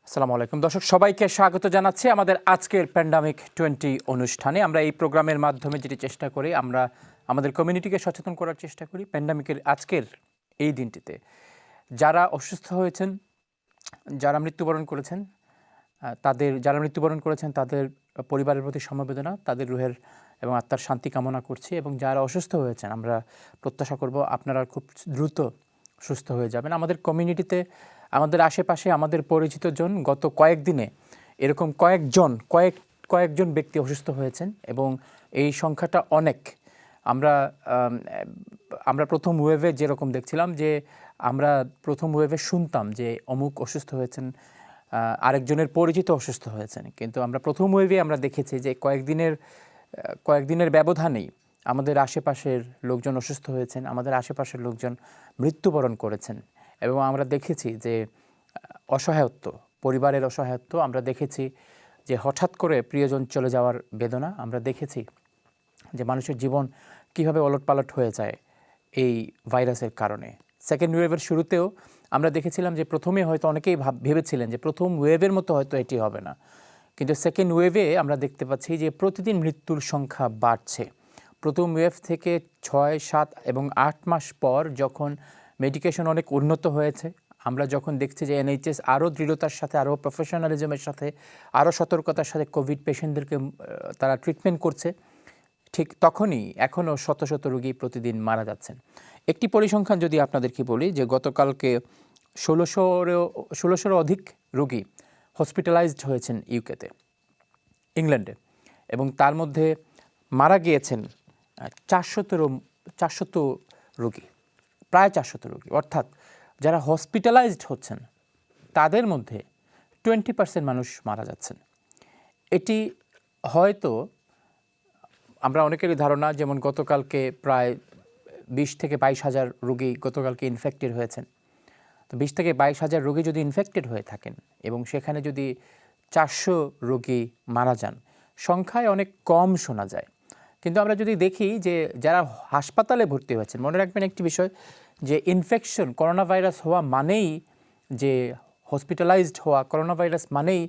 আসসালামু আলাইকুম দর্শক, সবাইকে স্বাগত জানাচ্ছি আমাদের আজকের প্যান্ডামিক-20 অনুষ্ঠানে। আমরা এই প্রোগ্রামের মাধ্যমে যেটি চেষ্টা করি, আমরা আমাদের কমিউনিটিকে সচেতন করার চেষ্টা করি প্যান্ডামিকের আজকের এই দিনটিতে যারা অসুস্থ হয়েছেন, যারা মৃত্যুবরণ করেছেন, তাদের পরিবারের প্রতি সমবেদনা, তাদের রুহের এবং আত্মার শান্তি কামনা করছি। এবং যারা অসুস্থ হয়েছেন, আমরা প্রত্যাশা করব আপনারা খুব দ্রুত সুস্থ হয়ে যাবেন। আমাদের কমিউনিটিতে, আমাদের আশেপাশে, আমাদের পরিচিতজন গত কয়েকদিনে এরকম কয়েকজন ব্যক্তি অসুস্থ হয়েছেন এবং এই সংখ্যাটা অনেক। আমরা প্রথম ওয়েভে যেরকম দেখছিলাম যে আমরা প্রথম ওয়েভে শুনতাম যে অমুক অসুস্থ হয়েছেন, আরেকজনের পরিচিত অসুস্থ হয়েছেন, কিন্তু আমরা প্রথম ওয়েভে আমরা দেখেছি যে কয়েকদিনের ব্যবধানেই আমাদের আশেপাশের লোকজন অসুস্থ হয়েছেন, আমাদের আশেপাশের লোকজন মৃত্যুবরণ করেছেন। এবং আমরা দেখেছি যে অসহায়ত্ব, পরিবারের অসহায়ত্ব, আমরা দেখেছি যে হঠাৎ করে প্রিয়জন চলে যাওয়ার বেদনা, আমরা দেখেছি যে মানুষের জীবন কীভাবে ওলটপালট হয়ে যায় এই ভাইরাসের কারণে। সেকেন্ড ওয়েভের শুরুতেও আমরা দেখেছিলাম যে প্রথমে হয়তো অনেকেই ভেবেছিলেন যে প্রথম ওয়েভের মতো হয়তো এটি হবে না, কিন্তু সেকেন্ড ওয়েভে আমরা দেখতে পাচ্ছি যে প্রতিদিন মৃত্যুর সংখ্যা বাড়ছে। প্রথম ওয়েভ থেকে 6, 7 এবং 8 মাস পর যখন মেডিকেশন অনেক উন্নত হয়েছে, আমরা যখন দেখছি যে NHS আরও দৃঢ়তার সাথে, আরও প্রফেশনালিজমের সাথে, আরও সতর্কতার সাথে কোভিড পেশেন্টদেরকে তারা ট্রিটমেন্ট করছে, ঠিক তখনই এখনও শত শত রোগী প্রতিদিন মারা যাচ্ছেন। একটি পরিসংখ্যান যদি আপনাদেরকে বলি যে গতকালকে 1600 অধিক রোগী হসপিটালাইজড হয়েছেন ইউকেতে, ইংল্যান্ডে, এবং তার মধ্যে মারা গিয়েছেন 400 রোগী, প্রায় 400 রোগী। অর্থাৎ যারা হসপিটালাইজড হচ্ছেন তাদের মধ্যে 20% মানুষ মারা যাচ্ছেন। এটি হয়তো আমরা অনেকেরই ধারণা, যেমন গতকালকে প্রায় 20 থেকে 22 হাজার রোগী গতকালকে ইনফেক্টেড হয়েছেন। তো 20 থেকে 22 হাজার রোগী যদি ইনফেক্টেড হয়ে থাকেন এবং সেখানে যদি 400 রোগী মারা যান, সংখ্যায় অনেক কম শোনা যায়। কিন্তু আমরা যদি দেখি যে যারা হাসপাতালে ভর্তি হয়েছেন, মনে রাখবেন একটি বিষয় যে ইনফেকশন, করোনা ভাইরাস হওয়া মানেই যে হসপিটালাইজড হওয়া, করোনা ভাইরাস মানেই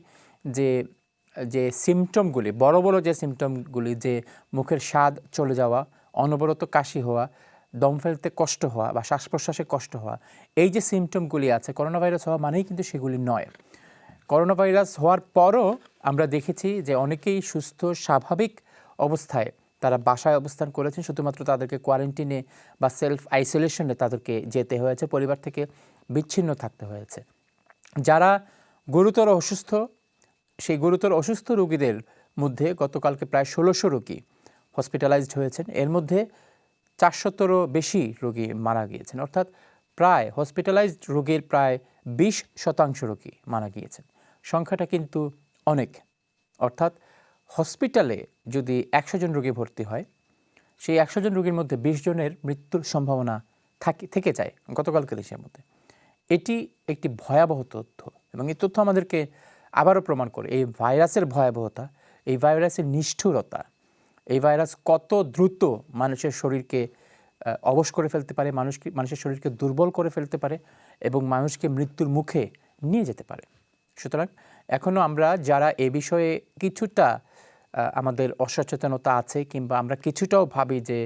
যে সিমটমগুলি, বড় বড় যে সিমটমগুলি, যে মুখের স্বাদ চলে যাওয়া, অনবরত কাশি হওয়া, দম ফেলতে কষ্ট হওয়া বা শ্বাস প্রশ্বাসে কষ্ট হওয়া, এই যে সিমটমগুলি আছে, করোনা ভাইরাস হওয়া মানেই কিন্তু সেগুলি নয়। করোনা ভাইরাস হওয়ার পরও আমরা দেখেছি যে অনেকেই সুস্থ স্বাভাবিক অবস্থায় তারা বাসায় অবস্থান করেছেন, শুধুমাত্র তাদেরকে কোয়ারেন্টিনে বা সেলফ আইসোলেশনে তাদেরকে যেতে হয়েছে, পরিবার থেকে বিচ্ছিন্ন থাকতে হয়েছে। যারা গুরুতর অসুস্থ, সেই গুরুতর অসুস্থ রোগীদের মধ্যে গতকালকে প্রায় 1600 রোগী হসপিটালাইজড হয়েছেন। এর মধ্যে 400-রও বেশি রোগী মারা গিয়েছেন। অর্থাৎ প্রায় হসপিটালাইজড রোগীর প্রায় 20% রোগী মারা গিয়েছেন। সংখ্যাটা কিন্তু অনেক। অর্থাৎ হসপিটালে যদি 100 জন রোগী ভর্তি হয়, সেই 100 জন রোগীর মধ্যে 20 জনের মৃত্যুর সম্ভাবনা থেকে যায় গতকালকে দেশের মধ্যে। এটি একটি ভয়াবহ তথ্য এবং এই তথ্য আমাদেরকে আবারও প্রমাণ করে এই ভাইরাসের ভয়াবহতা, এই ভাইরাসের নিষ্ঠুরতা, এই ভাইরাস কত দ্রুত মানুষের শরীরকে অবশ করে ফেলতে পারে, মানুষের শরীরকে দুর্বল করে ফেলতে পারে এবং মানুষকে মৃত্যুর মুখে নিয়ে যেতে পারে। সুতরাং এখনও আমরা যারা এ বিষয়ে কিছুটা আমাদের অসচেতনতা আছে, কিংবা আমরা কিছুটাও ভাবি যে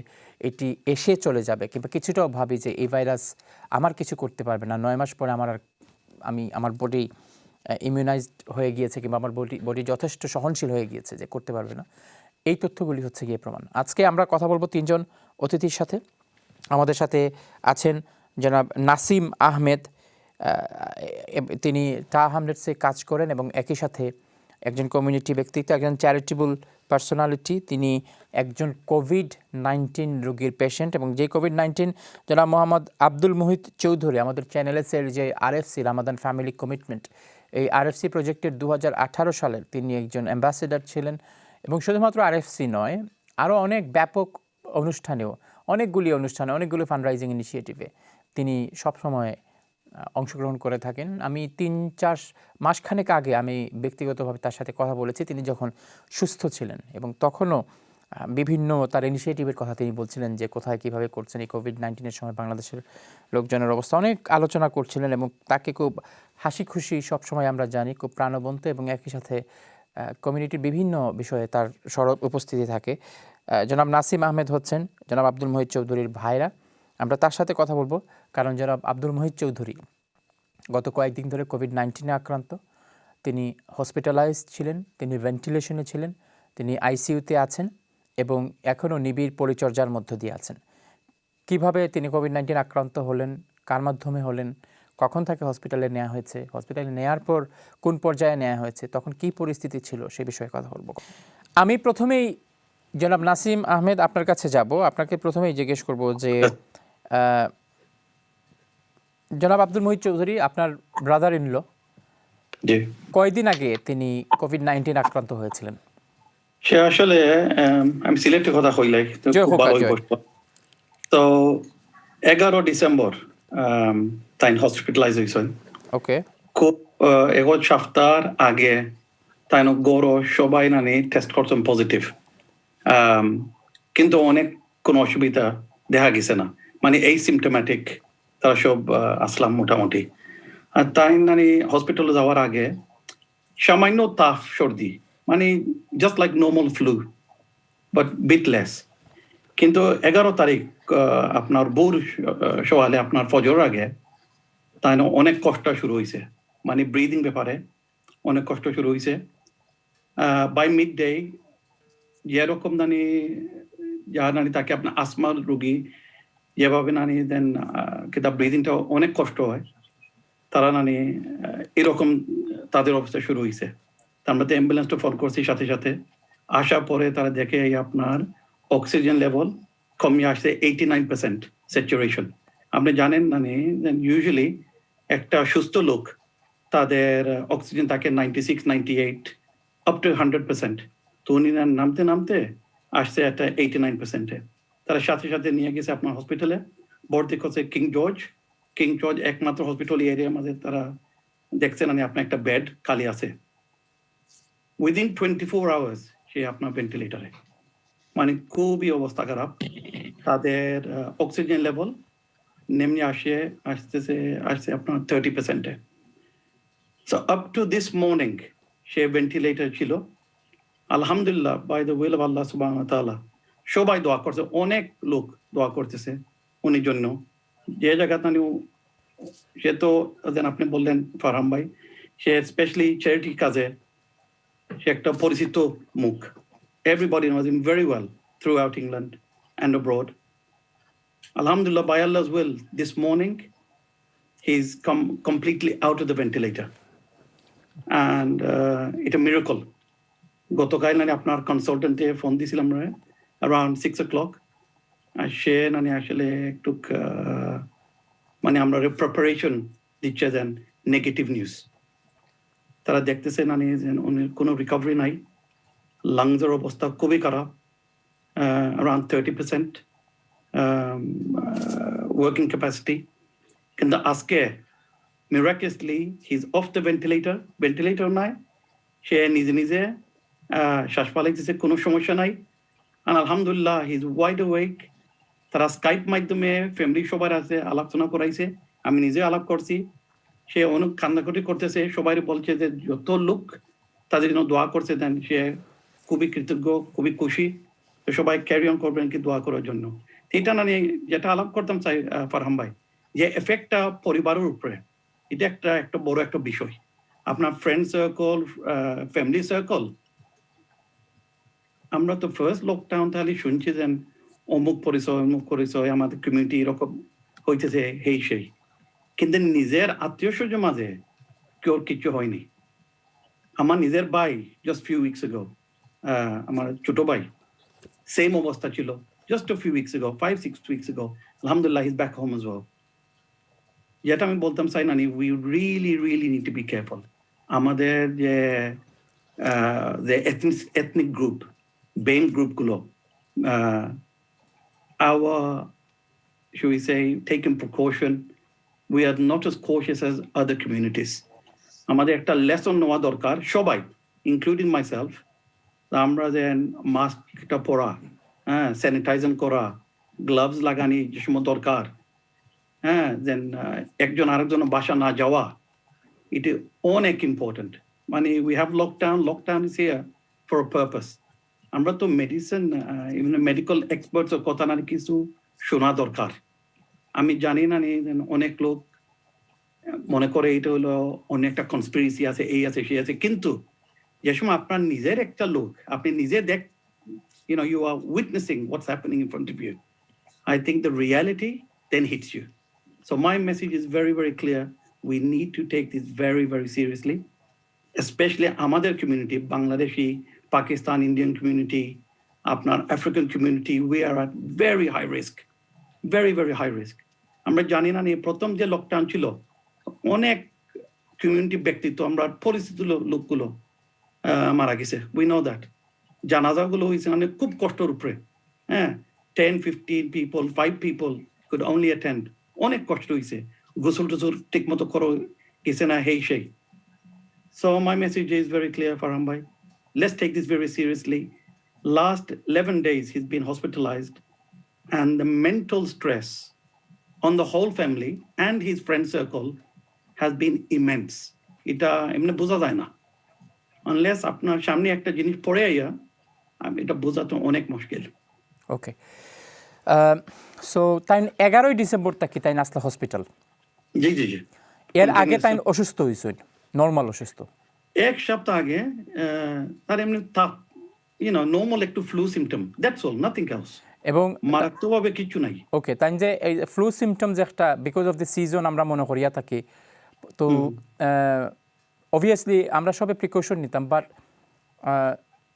এটি এসে চলে যাবে, কিংবা কিছুটাও ভাবি যে এই ভাইরাস আমার কিছু করতে পারবে না, 9 মাস পরে আমার বডি ইমিউনাইজড হয়ে গিয়েছে, কিংবা আমার বডি যথেষ্ট সহনশীল হয়ে গিয়েছে যে করতে পারবে না, এই তথ্যগুলি হচ্ছে গিয়ে প্রমাণ। আজকে আমরা কথা বলবো 3 জন অতিথির সাথে। আমাদের সাথে আছেন জনাব নাসিম আহমেদ, তিনি টাহামলেটসে কাজ করেন এবং একই সাথে একজন কমিউনিটি ব্যক্তিত্ব, একজন চ্যারিটেবল পার্সোনালিটি। তিনি একজন কোভিড-19 রোগীর পেশেন্ট এবং যে কোভিড-19 জনাব মোহাম্মদ আব্দুল মুহিত চৌধুরী, আমাদের চ্যানেলের যে RFC রামাদান ফ্যামিলি কমিটমেন্ট, এই RFC প্রজেক্টের 2018 সালের তিনি একজন অ্যাম্বাসেডর ছিলেন। এবং শুধুমাত্র RFC নয়, আরও অনেক ব্যাপক অনেকগুলি ফান্ডরাইজিং ইনিশিয়েটিভে তিনি সবসময় অংশগ্রহণ করে থাকেন। আমি 3-4 মাসখানেক আগে আমি ব্যক্তিগতভাবে তার সাথে কথা বলেছি, তিনি যখন সুস্থ ছিলেন, এবং তখনও বিভিন্ন তার ইনিশিয়েটিভের কথা তিনি বলছিলেন যে কোথায় কীভাবে করছেন। এই কোভিড-19 সময় বাংলাদেশের লোকজনের অবস্থা অনেক আলোচনা করছিলেন এবং তাকে খুব হাসি খুশি সবসময় আমরা জানি, খুব প্রাণবন্ত এবং একই সাথে কমিউনিটির বিভিন্ন বিষয়ে তার সরব উপস্থিতি থাকে। জনাব নাসিম আহমেদ হচ্ছেন জনাব আব্দুল মহিদ চৌধুরীর ভাইরা। আমরা তার সাথে কথা বলবো, কারণ জনাব আব্দুল মহিদ চৌধুরী গত কয়েকদিন ধরে কোভিড-19 আক্রান্ত। তিনি হসপিটালাইজড ছিলেন, তিনি ভেন্টিলেশনে ছিলেন, তিনি আইসিইউতে আছেন এবং এখনও নিবিড় পরিচর্যার মধ্য দিয়ে আছেন। কিভাবে তিনি কোভিড-19 আক্রান্ত হলেন, কার মাধ্যমে হলেন, কখন তাকে হসপিটালে নেওয়া হয়েছে, হসপিটালে নেওয়ার পর কোন পর্যায়ে নেওয়া হয়েছে, তখন কী পরিস্থিতি ছিল, সে বিষয়ে কথা বলবো। আমি প্রথমেই জনাব নাসিম আহমেদ আপনার কাছে যাব। আপনাকে প্রথমেই জিজ্ঞেস করব যে জনাব আব্দুল মহিদ চৌধুরী, আপনার ব্রাদার ইন ল, কয়দিন আগে তিনি কোভিড-19 আক্রান্ত হয়েছিলেন? সে আসলে আমি সিলেটের কথা কইলাই তো 11 ডিসেম্বর তাই হসপিটালাইজ হয়েছেন। ওকে, খুব এক সপ্তাহ আগে তাই গড় সবাই নানি টেস্ট করছেন পজিটিভ, কিন্তু অনেক কোনো অসুবিধা দেখা গেছে না, মানে এই সিমটোম্যাটিক তারা সব আসলাম মোটামুটি। আর তাই নানি হসপিটালে যাওয়ার আগে সামান্য তাপ সর্দি, মানে just like normal flu but bit less. কিন্তু 11 তারিখ আপনার ভোর সকালে আপনার ফজর আগে তাই অনেক কষ্ট শুরু হয়েছে, মানে ব্রিদিং ব্যাপারে অনেক কষ্ট শুরু হয়েছে। বাই মিড ডে যেরকম নানি যা নানি তাকে আপনার আসমার রোগী যেভাবে নানি দেন কিতাব ব্রিদিংটা অনেক কষ্ট হয়, তারা নানি এরকম তাদের অবস্থা শুরু হয়েছে। তার মধ্যে অ্যাম্বুলেন্সটা ফোন করছি সাথে সাথে। আসার পরে তারা দেখে আপনার অক্সিজেন লেভেল কমে আসছে 89% স্যাচুরেশন। আপনি জানেন মানে ইউজুয়ালি একটা সুস্থ লোক তাদের অক্সিজেন থাকে 96, 98 আপ টু 100%। তো উনি নামতে নামতে আসছে একটা 89%-এ। তারা সাথে সাথে নিয়ে গেছে আপনার হসপিটালে, ভর্তি করছে কিং জর্জ একমাত্র হসপিটাল এরিয়ার মাঝে। তারা দেখছেন মানে আপনার একটা বেড খালি আছে। উইদিন 24 আওয়ার্স সে আপনার ভেন্টিলেটারে, মানে খুবই অবস্থা খারাপ। তাদের অক্সিজেন লেভেল নেমে আসছে আপনার 30%-এ। So up to this morning সে ভেন্টিলেটর ছিল। আলহামদুলিল্লাহ, বাই দ্য উইল অফ আল্লাহ সুবহানাহু ওয়া তাআলা সবাই দোয়া করছে, অনেক লোক দোয়া করতেছে উনির জন্য। যে জায়গাতে সে তো আপনি বললেন ফারহাম ভাই, সে স্পেশালি চ্যারিটি কাজে সে একটা পরিচিত মুখ। Everybody knows him very well throughout England and abroad. Alhamdulillah, by Allah's will, this morning he's come completely out of the ventilator, and it's a miracle. গতকাল নানি আপনার কনসালটেন্টে ফোন দিয়েছিলাম around 6 o'clock, আর সে নানি আসলে একটু মানে আমরা প্রিপারেশন দিচ্ছে দেন নেগেটিভ নিউজ। তারা দেখতেছে নানি কোনো রিকভারি নাই, লাংসের অবস্থা খুবই খারাপ, around 30% working capacity. কিন্তু আজকে miraculously he's off the ventilator নাই, সে নিজে নিজে শ্বাস ফালাইতেছে, কোনো সমস্যা নাই। আর আলহামদুলিল্লাহ হি ইজ ওয়াইড অ্যাওয়েক। তারা স্কাইপ মাধ্যমে ফ্যামিলি সবার আছে আলোচনা করাইছে, আমি নিজে আলাপ করছি। সে অনেক কান্নাকাটি করতেছে, সবাই বলছে যে যত লোক তাদের জন্য দোয়া করছে দেন, সে খুবই কৃতজ্ঞ, খুবই খুশি। তো সবাই ক্যারি অন করবেন কি দোয়া করার জন্য। এটা না নিয়ে যেটা আলাপ করতাম চাই ফারহাম ভাই, যে এফেক্টটা পরিবারের উপরে, এটা একটা বড় একটা বিষয়। আপনার ফ্রেন্ড সার্কল, ফ্যামিলি সার্কল, আমরা তো ফার্স্ট লকডাউন তাহলে শুনছি যে অমুক পরিচয় আমাদের কমিউনিটি এরকম হইতেছে সেই, কিন্তু নিজের আত্মীয় স্বজন মাঝে কেউ কিছু হয়নি। আমার নিজের ভাই জাস্ট ফিউ উইকস এগো, আমার ছোট ভাই সেম অবস্থা ছিল just a few weeks ago, 5-6 weeks ago. Alhamdulillah, he's back home as well. যেটা আমি বলতাম চাই নানি, we really need to be careful. আমাদের যে ethnic group, BAME group গুলো, our, should we say, taking precaution, we are not as cautious as other communities. আমাদের একটা লেসন নেওয়া দরকার সবাই, ইনক্লুডিং মাইসেলফ। আমরা যেন মাস্কটা পরা, স্যানিটাইজার করা, গ্লাভস লাগানি যে সময় দরকার, যেন একজন আরেকজন বাসা না যাওয়া, it is অনেক important. মানে we have lockdown is here for a purpose. আমরা তো মেডিসিন মেডিকেল এক্সপার্টস কথা না কিছু শোনা দরকার। আমি জানি না অনেক লোক মনে করে এটা হলো অনেকটা কনস্পিরেসি আছে, এই আছে সেই আছে, কিন্তু যে সময় আপনার নিজের একটা লোক, আপনি নিজে you are witnessing what's happening in front of you. I think the reality then hits you. So my message is very, very clear. We need to take this very, very seriously, especially আমাদের community, Bangladeshi, Pakistan, Indian community, আপনার African community, we are at very high risk, very, very high risk. আমরা জানি না প্রথম যে lockdown ছিল অনেক community ব্যক্তিত্ব আমরা পরিচিত লোকগুলো মারা গেছে, we know that. জানাজাগুলো হয়েছে মানে খুব কষ্টের উপরে, হ্যাঁ, 10-15 people, 5 people could only attend. অনেক কষ্ট হয়েছে, গোসল টোসল ঠিক মতো করো গেছে না, হেই সেই। So my message is very clear, Farhan bhai. Let's take this very seriously. Last 11 days he's been hospitalized, and the mental stress on the whole family and his friend circle has been immense. এটা এমনি বোঝা যায় না, unless আপনার সামনে একটা জিনিস পড়ে আইয়া এটা বোঝা তো অনেক মুশকিল। ওকে, সো তাই 11 ডিসেম্বর তাকি তাই আসলে হসপিটাল? জি। এর আগে তাই অসুস্থ হয়েছিল, নর্মাল অসুস্থ? এক সপ্তাহ আগে তার এমনি নর্মাল একটু flu symptom, that's all, nothing else, এবং মারাত্মকভাবে কিছু নাই। ওকে, তাই যে এই ফ্লু সিমটমস একটা বিকজ অফ দ্য সিজন আমরা মনে করিয়া থাকি, তো অবভিয়াসলি আমরা সবে প্রিকশন নিতাম, বাট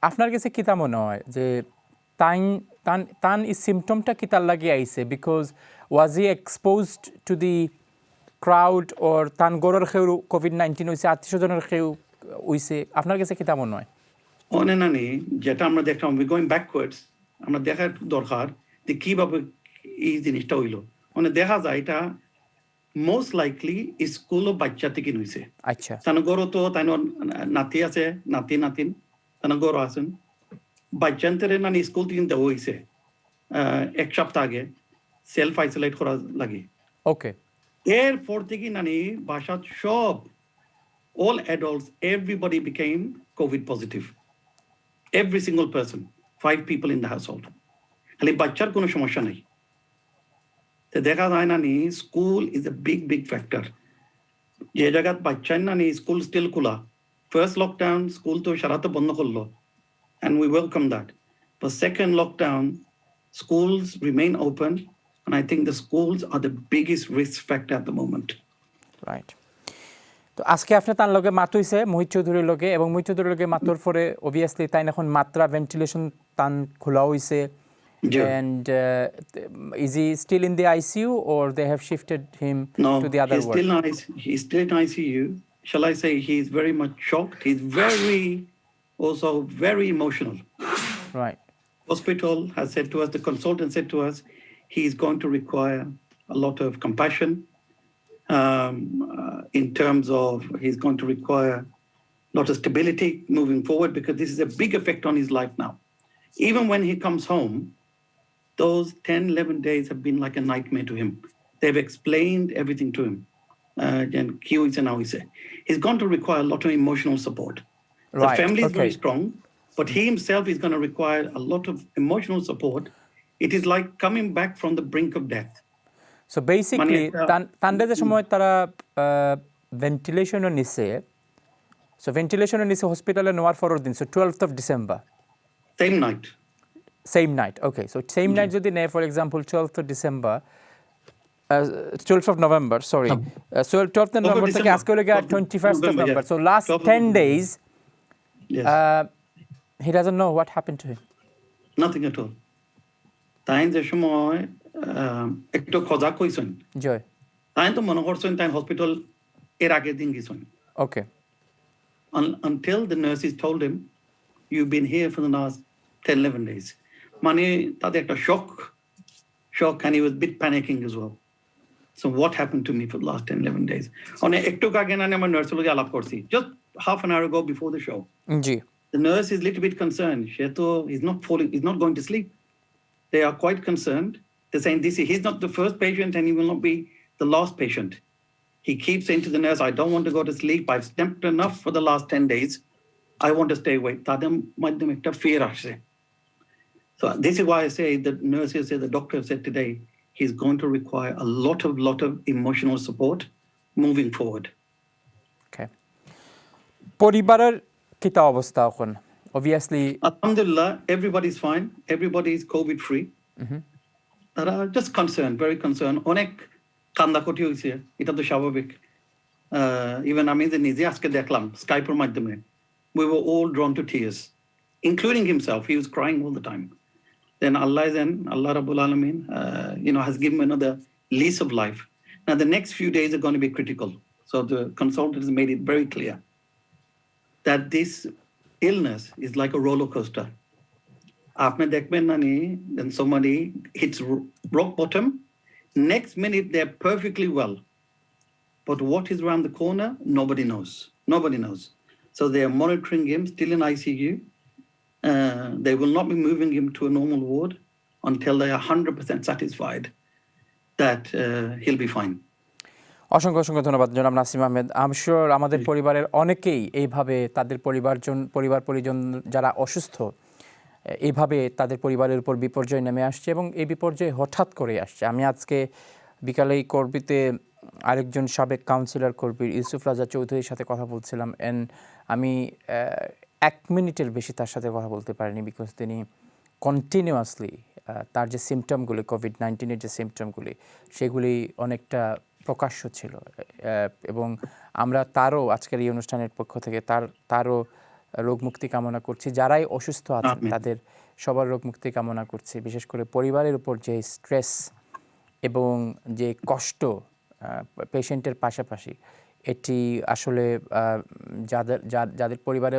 আপনার কাছে কিতা মনে হয় যে তান এই সিমটমটা কিতার লাগিয়ে আইছে? Because was he exposed to the crowd or তান গরর খেউ কোভিড-19 হয়েছে, আত্মীয় স্বজনের খেউ হয়েছে? আপনার কাছে কিতা মনে হয়? অনেনানি যেটা আমরা দেখলাম, উই গোয়িং ব্যাকওয়ার্ডস, আমরা দেখার দরকার যে কিভাবে এই জিনিসটা হইলো। মানে দেখা যায় এটা মোস্ট লাইকলি স্কুল ও বাচ্চা থেকে হইছে। আচ্ছা, তার গরো তো তাই নাতি আছে, নাতিন তার গরো আছেন, বাচ্চান্তরে নানি স্কুল থেকে দেওয়া হয়েছে এক সপ্তাহ আগে সেলফ আইসোলেট করা লাগে। ওকে, এরপর থেকে নানি বাসা সব all adults, everybody became COVID positive. Every single person, 5 people in the household. খালি বাচ্চার কোনো সমস্যা নেই। তো দেখা যায় না school is a big factor. যে জায়গায় বাচ্চা স্কুল স্টিল খোলা, ফার্স্ট লকডাউন স্কুল তো সারা তো বন্ধ করলো, and we welcome that. But second lockdown, schools remain open, and I think the schools are the biggest risk factor at the moment. Right. তো আজকে আপনি তার লগে মাত হইছে মোহিত চৌধুরীর লগে, এবং মোহিত চৌধুরীর লগে মাতর পরে অবভিয়াসলি তাই এখন মাত্রা ভেন্টিলেশন তান খোলা হইছে, and is he still in the ICU or they have shifted him to the other ward? No, he's still in ICU. Shall I say he's very much shocked, he's also very emotional. Right. Hospital has said to us, the consultant said to us, he's going to require a lot of compassion, in terms of he's going to require a lot of stability moving forward, because this is a big effect on his life now. Even when he comes home, those 10-11 days have been like a nightmare to him. They've explained everything to him. And he's going to require a lot of emotional support. Right. The family is very strong, but he himself is going to require a lot of emotional support. It is like coming back from the brink of death. So basically, তান্ডে যে সময় তারা ভেন্টিলেশনও নিছে, so ভেন্টিলেশনও নিছে হসপিটালে নেওয়ার পরের দিন, so 12th of December. Same night, okay. So same night যদি নেয়, for example, 12th of December, 12th of November, sorry. So 12th of November থেকে আজকে হলো 21st of November. So last 10 days, he doesn't know what happened to him. Nothing at all. তাই যে সময় একটু খোঁজা কইছেন, জয় তাই তো মনে করছেন তাই হসপিটাল এর আগের দিন গেছেন। Okay. Until the nurses told him, you've been here for the last 10-11 days. মানে তাদের একটা shock, and he was a bit panicking as well. So what happened to me for the last 10-11 days? অনেক একটু আগে না আমার নার্সের লগে আলাপ করছি, just half an hour ago before the show. G. The nurse is a little bit concerned. He's not going to sleep. They are quite concerned. They're saying he's not the first patient and he will not be the last patient. He keeps saying to the nurse, I don't want to go to sleep. I've slept enough for the last 10 days. I want to stay awake. তাদের মাধ্যমে একটা fear আসে. So this is why I say the nurses say, the doctor said today, he's going to require a lot of emotional support moving forward. Okay. পরিবারের কিতা অবস্থা এখন? Obviously, Alhamdulillah, everybody's fine. Everybody's COVID free. তারা just concerned, very concerned. অনেক কান্দাকটি হয়েছে, এটা তো স্বাভাবিক। Even আমি যে নিজে আজকে দেখলাম স্কাইপের মাধ্যমে, we were all drawn to tears, including himself. He was crying all the time. Then Allah Rabbul Alameen, has given another lease of life. Now the next few days are going to be critical. So the consultants made it very clear that this illness is like a roller coaster. After then somebody hits rock bottom. Next minute they're perfectly well, but what is around the corner, nobody knows. Nobody knows. So they are monitoring him, still in ICU. They will not be moving him to a normal ward until they are 100% satisfied that he'll be fine. অসংখ্য অসংখ্য ধন্যবাদ জনাব Nasim Ahmed. I am sure আমাদের পরিবারের অনেকেই এইভাবে তাদের পরিবার-পরিজন যারা অসুস্থ, এইভাবে তাদের পরিবারের উপর বিপর্যয় নেমে আসছে এবং এই বিপর্যয় হঠাৎ করে আসছে। আমি আজকে বিকালে এই করবিতে আরেকজন সাবেক কাউন্সিলর করবির ইউসুফ রাজা চৌধুরীর সাথে কথা বলছিলাম, অ্যান্ড আমি 1 মিনিটের বেশি তার সাথে কথা বলতে পারিনি, বিকজ তিনি কন্টিনিউয়াসলি তার যে সিমটমগুলি, কোভিড-19-এর যে সিমটমগুলি, সেগুলি অনেকটা প্রকাশ্য ছিল। এবং আমরা তারও আজকের এই অনুষ্ঠানের পক্ষ থেকে তারও রোগমুক্তি কামনা করছি। যারাই অসুস্থ আছেন তাদের সবার রোগমুক্তি কামনা করছি। বিশেষ করে পরিবারের উপর যে স্ট্রেস এবং যে কষ্ট পেশেন্টের পাশাপাশি, এটি আসলে যাদের পরিবারে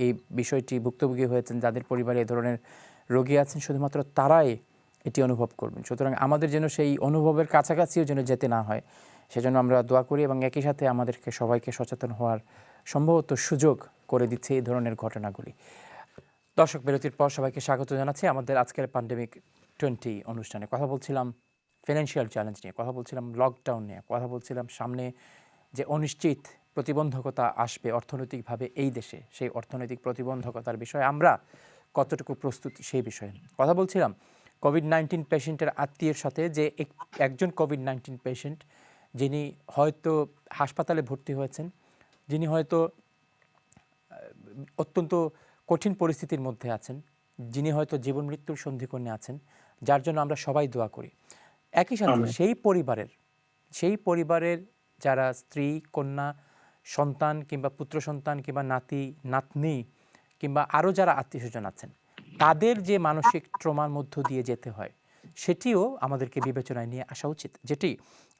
এই বিষয়টি ভুক্তভোগী হয়েছেন, যাদের পরিবারে এই ধরনের রোগী আছেন, শুধুমাত্র তারাই এটি অনুভব করবেন। সুতরাং আমাদের যেন সেই অনুভবের কাছাকাছিও যেন যেতে না হয়, সেজন্য আমরা দোয়া করি এবং একই সাথে আমাদেরকে সবাইকে সচেতন হওয়ার সম্ভবত সুযোগ করে দিচ্ছে এই ধরনের ঘটনাগুলি। দর্শক, বিরতির পর সবাইকে স্বাগত জানাচ্ছি আমাদের আজকের Pandemic-20 অনুষ্ঠানে। কথা বলছিলাম ফিনান্সিয়াল চ্যালেঞ্জ নিয়ে, কথা বলছিলাম লকডাউন নিয়ে, কথা বলছিলাম সামনে যে অনিশ্চিত প্রতিবন্ধকতা আসবে অর্থনৈতিকভাবে এই দেশে, সেই অর্থনৈতিক প্রতিবন্ধকতার বিষয়ে আমরা কতটুকু প্রস্তুত সেই বিষয়ে কথা বলছিলাম। কোভিড-19 পেশেন্টের আত্মীয়ের সাথে, যে একজন কোভিড-19 পেশেন্ট যিনি হয়তো হাসপাতালে ভর্তি হয়েছেন, যিনি হয়তো অত্যন্ত কঠিন পরিস্থিতির মধ্যে আছেন, যিনি হয়তো জীবন মৃত্যুর সন্ধিক্ষণে আছেন, যার জন্য আমরা সবাই দোয়া করি। একই সাথে সেই পরিবারের যারা স্ত্রী, কন্যা, সন্তান কিংবা পুত্র সন্তান কিংবা নাতি নাতনি কিংবা আরও যারা আত্মীয় স্বজন আছেন, তাদের যে মানসিক ট্রমার মধ্য দিয়ে যেতে হয়, সেটিও আমাদেরকে বিবেচনায় নিয়ে আসা উচিত। যেটি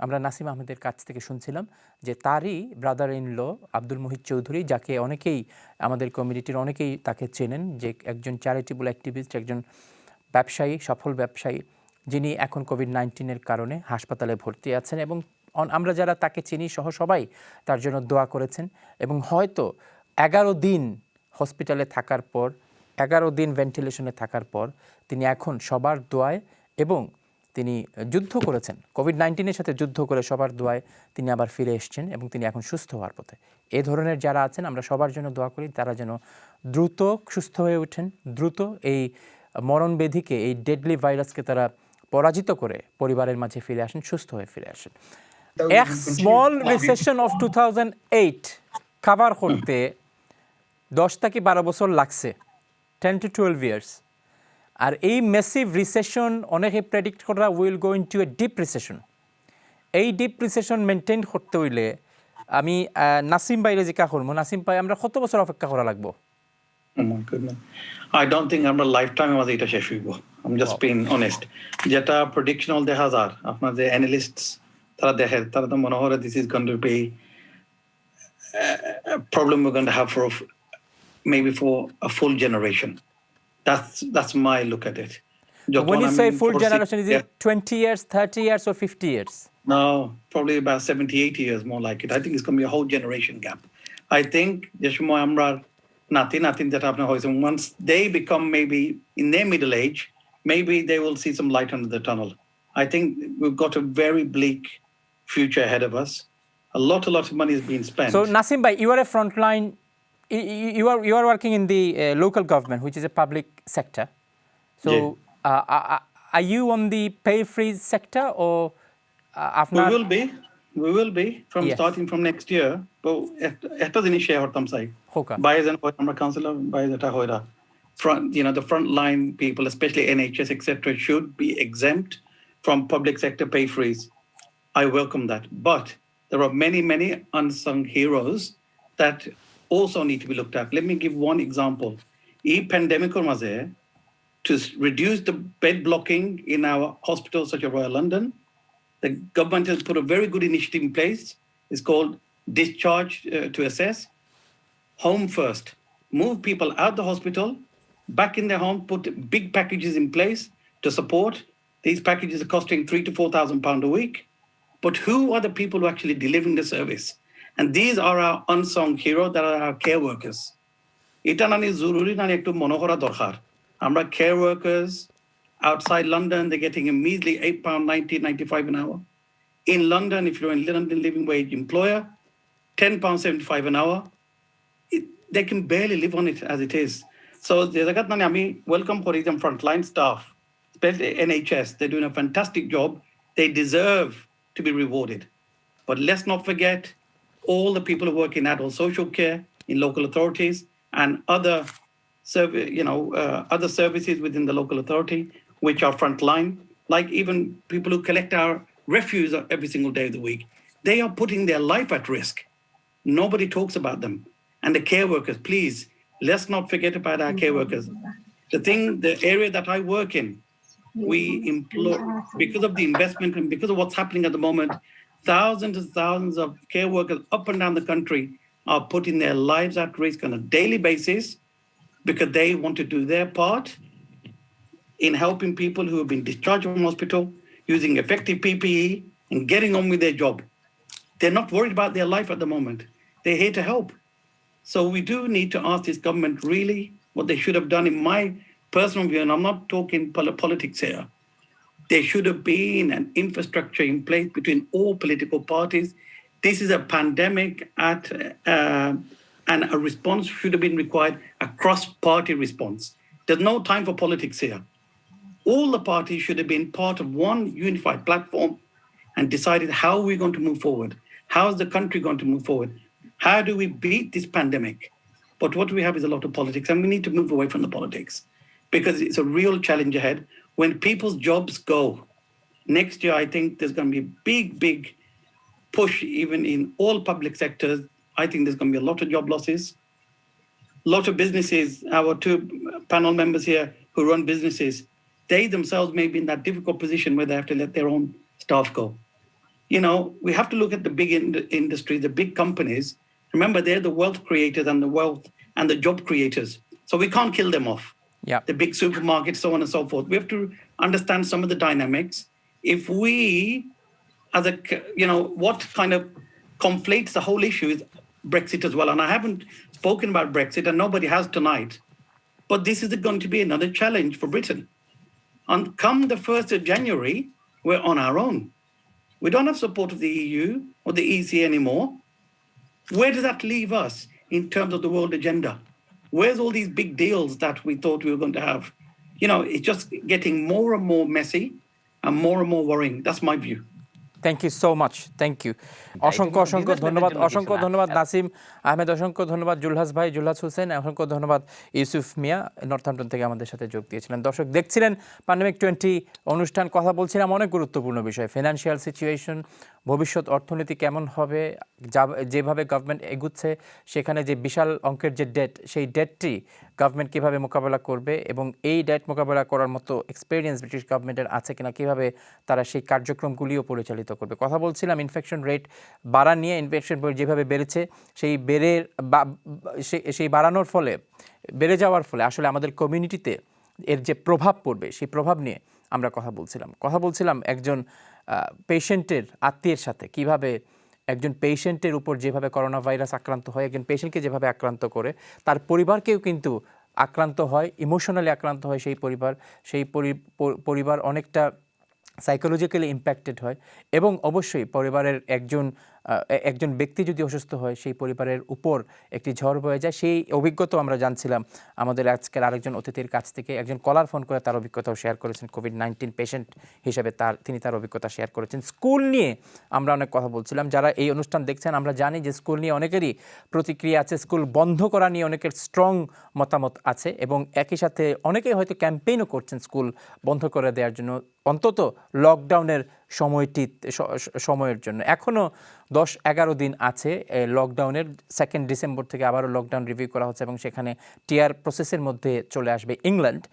আমরা নাসিম আহমেদের কাছ থেকে শুনছিলাম, যে তারই brother in law Abdul Muhit Chowdhury, যাকে অনেকেই আমাদের কমিউনিটির অনেকেই তাকে চেনেন, যে একজন চ্যারিটেবল অ্যাক্টিভিস্ট, একজন ব্যবসায়ী, সফল ব্যবসায়ী, যিনি এখন কোভিড-19-এর কারণে হাসপাতালে ভর্তি আছেন এবং আমরা যারা তাকে চিনি সহ সবাই তার জন্য দোয়া করেছেন। এবং হয়তো 11 দিন হসপিটালে থাকার পর, 11 দিন ভেন্টিলেশনে থাকার পর তিনি এখন সবার দোয়ায়, এবং তিনি যুদ্ধ করেছেন কোভিড-19-এর সাথে, যুদ্ধ করে সবার দোয়ায় তিনি আবার ফিরে এসেছেন এবং তিনি এখন সুস্থ হওয়ার পথে। এই ধরনের যারা আছেন আমরা সবার জন্য দোয়া করি, তারা যেন দ্রুত সুস্থ হয়ে ওঠেন, দ্রুত এই মরণব্যাধিকে, এই ডেডলি ভাইরাসকে তারা পরাজিত করে পরিবারের মাঝে ফিরে আসেন, সুস্থ হয়ে ফিরে আসেন। এক স্মল রিসেশন অফ 2008 কাভার করতে 10 থেকে 12 বছর লাগছে, 10 to 12 ইয়ার্স। আর এই ম্যাসিভ রিসেশন অনেকে প্রেডিক্ট করা will go into a deep recession. এই ডিপ রিসেশন মেনটেন করতে হইলে আমি নাসিম ভাইরে জিজ্ঞাসা করবো, নাসিম ভাই, আমরা কত বছর অপেক্ষা করা লাগবো? I don't think আমরা লাইফটাইম আমাদের এটা শেষ হইব। I'm just being honest. যেটা প্রেডিকশনাল দেখা যায়, আপনার যে অ্যানালিস্টস তারা দেখে, তারা তো মনে হয় this is going to be a problem we're going to have for maybe for a full generation. That's my look at it. When you say full generation, is it 20 years, 30 years or 50 years? No, probably about 70, 80 years more like it. I think it's going to be a whole generation gap. I think once they become maybe in their middle age, maybe they will see some light under the tunnel. I think we've got a very bleak future ahead of us. A lot of money is being spent. So Nasim bhai, you are a frontline. You are working in the local government, which is a public sector. So are you on the pay freeze sector or we will be from Yes. starting from next year. But একটা জিনিস share hortam sai. Hoka. By the councillor, by the hoida. The frontline people, especially NHS, etc., should be exempt from public sector pay freeze. I welcome that. But there are many unsung heroes that also need to be looked at. Let me give one example. Pandemic-20 maze, to reduce the bed blocking in our hospitals such as Royal London, the government has put a very good initiative in place. It's called Discharge to Assess. Home first. Move people out of the hospital, back in their home, put big packages in place to support. These packages are costing £3,000 to £4,000 a week. But who are the people who are actually delivering the service? And these are our unsung heroes, that are our care workers. Ita nani zururi nani ektu monohora dorkar. Amra care workers outside London, they're getting a measly £8.90, 95 an hour. In London, if you're in London living wage employer, £10.75 an hour. They can barely live on it as it is. So I welcome for them frontline staff, especially NHS. They're doing a fantastic job. They deserve to be rewarded. But let's not forget all the people who work in adult social care, in local authorities, and other services within the local authority, which are frontline, like even people who collect our refuse every single day of the week. They are putting their life at risk. Nobody talks about them. And the care workers, please, let's not forget about our care workers. The area that I work in, we employ, because of the investment and because of what's happening at the moment, thousands and thousands of care workers up and down the country are putting their lives at risk on a daily basis because they want to do their part in helping people who have been discharged from hospital, using effective PPE and getting on with their job. They're not worried about their life at the moment. They're here to help. So we do need to ask this government really what they should have done, in my personal view, and I'm not talking politics here. There should have been an infrastructure in place between all political parties. This is a pandemic and a response should have been required, a cross-party response. There's no time for politics here. All the parties should have been part of one unified platform and decided how we're going to move forward. How is the country going to move forward? How do we beat this pandemic? But what we have is a lot of politics, and we need to move away from the politics because it's a real challenge ahead. When people's jobs go, next year, I think there's going to be a big push, even in all public sectors. I think there's going to be a lot of job losses. A lot of businesses, our two panel members here who run businesses, they themselves may be in that difficult position where they have to let their own staff go. We have to look at the big industry, the big companies. Remember, they're the wealth creators and the job creators. So we can't kill them off. Yeah. The big supermarkets, so on and so forth. We have to understand some of the dynamics. If we, what kind of conflates the whole issue is Brexit as well. And I haven't spoken about Brexit, and nobody has tonight. But this is going to be another challenge for Britain. And come the 1st of January, we're on our own. We don't have support of the EU or the EC anymore. Where does that leave us in terms of the world agenda? Where's all these big deals that we thought we were going to have? It's just getting more and more messy and more worrying. That's my view. Thank you so much, thank you. অসংখ্য ধন্যবাদ নাসিম আহমেদ, অসংখ্য ধন্যবাদ জুলহাস ভাই, জুলহাস হোসেন, অসংখ্য ধন্যবাদ ইউসুফ মিয়া, Northampton থেকে আমাদের সাথে যোগ দিয়েছিলেন। দর্শক দেখছিলেন Pandemic-20 অনুষ্ঠান, কথা বলছিলাম অনেক গুরুত্বপূর্ণ বিষয়, ফিনান্সিয়াল সিচুয়েশন, ভবিষ্যৎ অর্থনীতি কেমন হবে, যেভাবে গভর্নমেন্ট এগুচ্ছে সেখানে যে বিশাল অঙ্কের যে ডেট, সেই ডেটটি গভর্নমেন্ট কীভাবে মোকাবেলা করবে এবং এই ডেট মোকাবেলা করার মতো এক্সপিরিয়েন্স ব্রিটিশ গভর্নমেন্টের আছে কিনা, কীভাবে তারা সেই কার্যক্রমগুলিও পরিচালিত করবে। কথা বলছিলাম ইনফেকশন রেট বাড়া নিয়ে। ইনফেকশন রেট যেভাবে বেড়েছে, সেই বাড়ানোর ফলে, বেড়ে যাওয়ার ফলে আসলে আমাদের কমিউনিটিতে এর যে প্রভাব পড়বে, সেই প্রভাব নিয়ে আমরা কথা বলছিলাম একজন পেশেন্টের আত্মীয়ের সাথে, কিভাবে একজন পেশেন্টের উপর যেভাবে করোনা ভাইরাস আক্রান্ত হয়, একজন পেশেন্টকে যেভাবে আক্রান্ত করে তার পরিবারকেও কিন্তু আক্রান্ত হয়, ইমোশনালি আক্রান্ত হয় সেই পরিবার অনেকটা সাইকোলজিক্যালি ইম্প্যাক্টেড হয় এবং অবশ্যই পরিবারের একজন একজন ব্যক্তি যদি অসুস্থ হয় সেই পরিবারের উপর একটি ঝড় বয়ে যায়। সেই অভিজ্ঞতা আমরা জানছিলাম আমাদের আজকের আরেকজন অতিথির কাছ থেকে। একজন কলার ফোন করে তার অভিজ্ঞতাও শেয়ার করেছেন, কোভিড-19 পেশেন্ট হিসেবে তিনি তার অভিজ্ঞতা শেয়ার করেছেন। স্কুল নিয়ে আমরা অনেক কথা বলছিলাম। যারা এই অনুষ্ঠান দেখছেন, আমরা জানি যে স্কুল নিয়ে অনেকেরই প্রতিক্রিয়া আছে, স্কুল বন্ধ করা নিয়ে অনেকের স্ট্রং মতামত আছে এবং একই সাথে অনেকেই হয়তো ক্যাম্পেইনও করছেন স্কুল বন্ধ করে দেওয়ার জন্য, অন্তত লকডাউনের সময়ের জন্য। এখনও 10-11 দিন আছে লকডাউনের। 2 ডিসেম্বর থেকে আবারও লকডাউন রিভিউ করা হচ্ছে এবং সেখানে টিআর প্রসেসের মধ্যে চলে আসবে ইংল্যান্ড।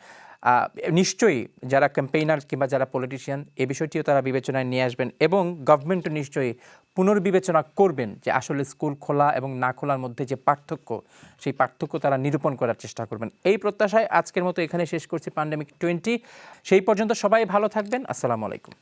নিশ্চয়ই যারা ক্যাম্পেইনার কিংবা যারা পলিটিশিয়ান এই বিষয়টিও তারা বিবেচনায় নিয়ে আসবেন এবং গভর্নমেন্টও নিশ্চয়ই পুনর্বিবেচনা করবেন যে আসলে স্কুল খোলা এবং না খোলার মধ্যে যে পার্থক্য, সেই পার্থক্য তারা নিরূপণ করার চেষ্টা করবেন। এই প্রত্যাশায় আজকের মতো এখানে শেষ করছি Pandemic-20। সেই পর্যন্ত সবাই ভালো থাকবেন। আসসালামু আলাইকুম।